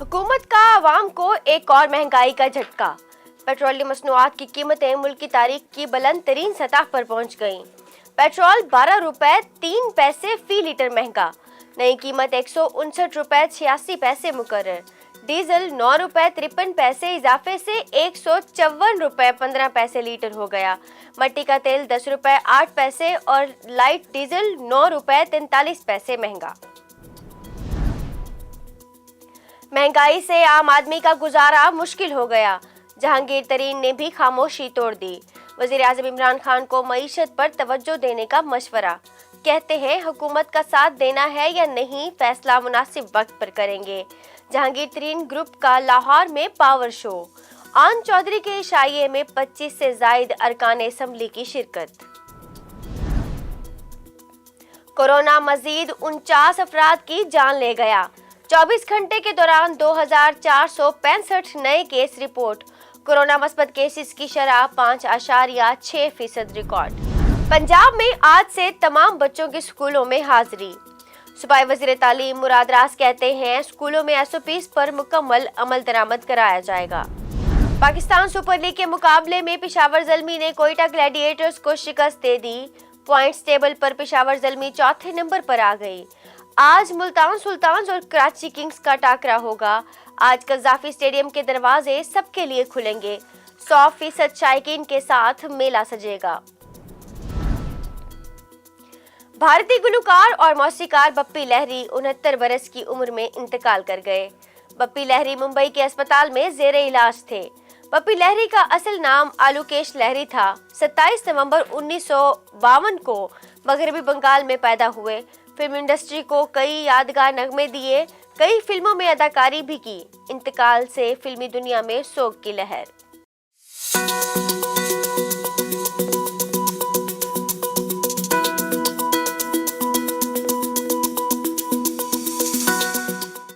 हुकूमत का आवाम को एक और महंगाई का झटका। पेट्रोलियम मसनूआत की कीमतें मुल्क की तारीख की बुलंद तरीन सतह पर पहुंच गईं। पेट्रोल 12 रुपए 3 पैसे फी लीटर महंगा, नई कीमत 159 रुपए 86 पैसे मुकर्रर। डीजल 9 रुपए 53 पैसे इजाफे से 154 रुपए 15 पैसे लीटर हो गया। मट्टी का तेल 10 रुपए 8 पैसे और लाइट डीजल 9 रुपए 43 पैसे महंगा। महंगाई से आम आदमी का गुजारा मुश्किल हो गया। जहांगीर तरीन ने भी खामोशी तोड़ दी। वजीर आजम इमरान खान को मईशत पर तवज्जो देने का मशवरा। कहते हैं हुकूमत का साथ देना है या नहीं, फैसला मुनासिब वक्त पर करेंगे। जहांगीर तरीन ग्रुप का लाहौर में पावर शो। आन चौधरी के इशाइये में 25 से जायद अरकान असम्बली की शिरकत। कोरोना मजीद 49 अफराद की जान ले गया। 24 घंटे के दौरान 2465 नए केस रिपोर्ट। कोरोना मस्बत केसेस की शरह 5.6% रिकॉर्ड। पंजाब में आज से तमाम बच्चों के स्कूलों में हाजिरी। सूबाई वजीर तालीम मुराद रास कहते हैं स्कूलों में SOPs पर मुकम्मल अमल दरामद कराया जाएगा। पाकिस्तान सुपर लीग के मुकाबले में पेशावर ज़ल्मी ने कोयटा ग्लैडिएटर्स को शिकस्त दे दी। पॉइंट्स टेबल पर पेशावर ज़ल्मी चौथे नंबर पर आ गई। आज मुल्तान सुल्तान्स और कराची किंग्स का टाकरा होगा। आज कज़ाफी स्टेडियम के दरवाजे सबके लिए खुलेंगे। 100% शायकीन के साथ मेला सजेगा। भारतीय गुलकार और मौसीकार बप्पी लहरी 69 बरस की उम्र में इंतकाल कर गए। बप्पी लहरी मुंबई के अस्पताल में जेरे इलाज थे। बप्पी लहरी का असल नाम आलूकेश लहरी था। 27 नवंबर 1952 को मगरबी बंगाल में पैदा हुए। फिल्म इंडस्ट्री को कई यादगार नगमे दिए, कई फिल्मों में अदाकारी भी की। इंतकाल से फिल्मी दुनिया में सोग की लहर।